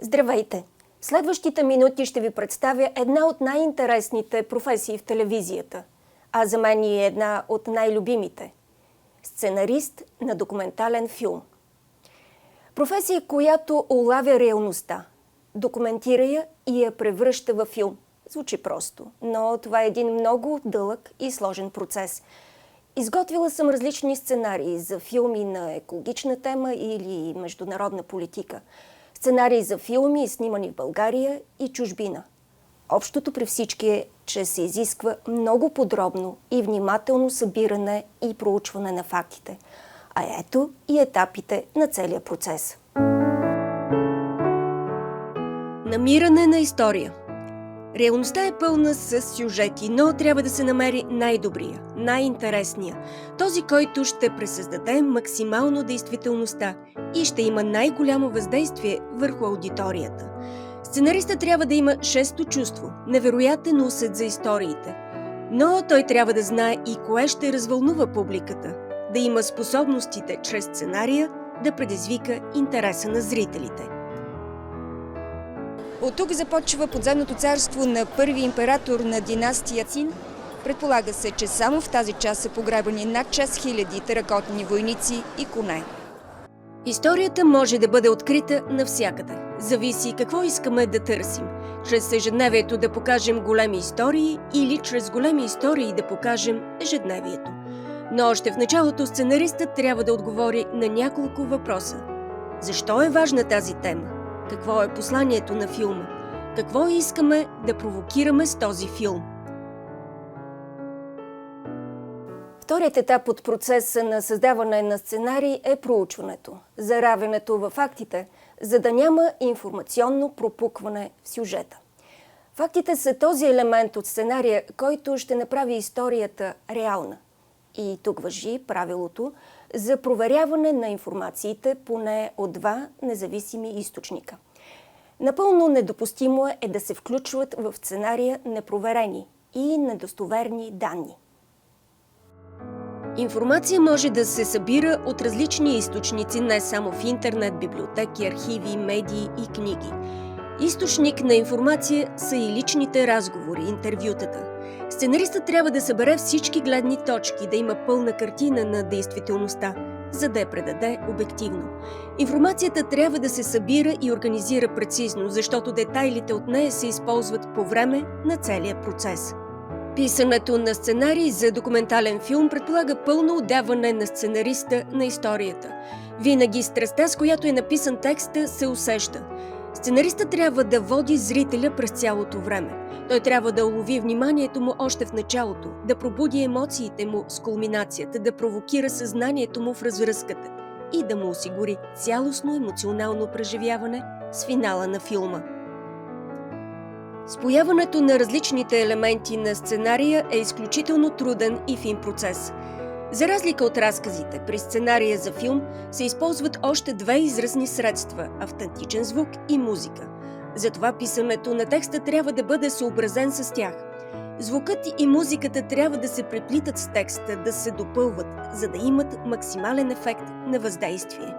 Здравейте! Следващите минути ще ви представя една от най-интересните професии в телевизията, а за мен и една от най-любимите – сценарист на документален филм. Професия, която улавя реалността, документира я и я превръща във филм. Звучи просто, но това е един много дълъг и сложен процес. Изготвила съм различни сценарии за филми на екологична тема или международна политика. Сценарии за филми, снимани в България и чужбина. Общото при всички е, че се изисква много подробно и внимателно събиране и проучване на фактите. А ето и етапите на целия процес. Намиране на история. Реалността е пълна с сюжети, но трябва да се намери най-добрия, най-интересния. Този, който ще пресъздаде максимално действителността и ще има най-голямо въздействие върху аудиторията. Сценаристът трябва да има шесто чувство, невероятен усет за историите. Но той трябва да знае и кое ще развълнува публиката, да има способностите чрез сценария да предизвика интереса на зрителите. От тук започва подземното царство на първи император на династия Цин. Предполага се, че само в тази част са погребани над 6000 теракотни войници и коне. Историята може да бъде открита навсякъде. Зависи какво искаме да търсим. Чрез ежедневието да покажем големи истории или чрез големи истории да покажем ежедневието. Но още в началото сценаристът трябва да отговори на няколко въпроса. Защо е важна тази тема? Какво е посланието на филма? Какво искаме да провокираме с този филм? Вторият етап от процеса на създаване на сценарий е проучването, заравянето във фактите, за да няма информационно пропукване в сюжета. Фактите са този елемент от сценария, който ще направи историята реална. И тук важи правилото за проверяване на информациите поне от два независими източника. Напълно недопустимо е да се включват в сценария непроверени и недостоверни данни. Информация може да се събира от различни източници, не само в интернет, библиотеки, архиви, медии и книги. Източник на информация са и личните разговори, интервютата. Сценаристът трябва да събере всички гледни точки, да има пълна картина на действителността, за да я предаде обективно. Информацията трябва да се събира и организира прецизно, защото детайлите от нея се използват по време на целия процес. Писането на сценарий за документален филм предполага пълно отдаване на сценариста на историята. Винаги страстта, с която е написан текста, се усеща. Сценаристът трябва да води зрителя през цялото време. Той трябва да улови вниманието му още в началото, да пробуди емоциите му с кулминацията, да провокира съзнанието му в развръзката и да му осигури цялостно емоционално преживяване с финала на филма. Спояването на различните елементи на сценария е изключително труден и фин процес. За разлика от разказите, при сценария за филм се използват още две изразни средства – автентичен звук и музика. Затова писането на текста трябва да бъде съобразен с тях. Звукът и музиката трябва да се преплитат с текста, да се допълват, за да имат максимален ефект на въздействие.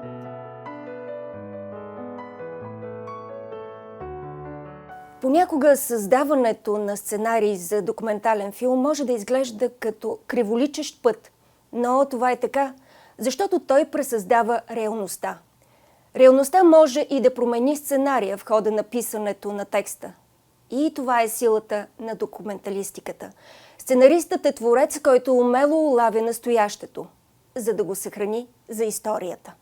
Понякога създаването на сценарий за документален филм може да изглежда като криволичещ път, но това е така, защото той пресъздава реалността. Реалността може и да промени сценария в хода на писането на текста. И това е силата на документалистиката. Сценаристът е творец, който умело улавя настоящето, за да го съхрани за историята.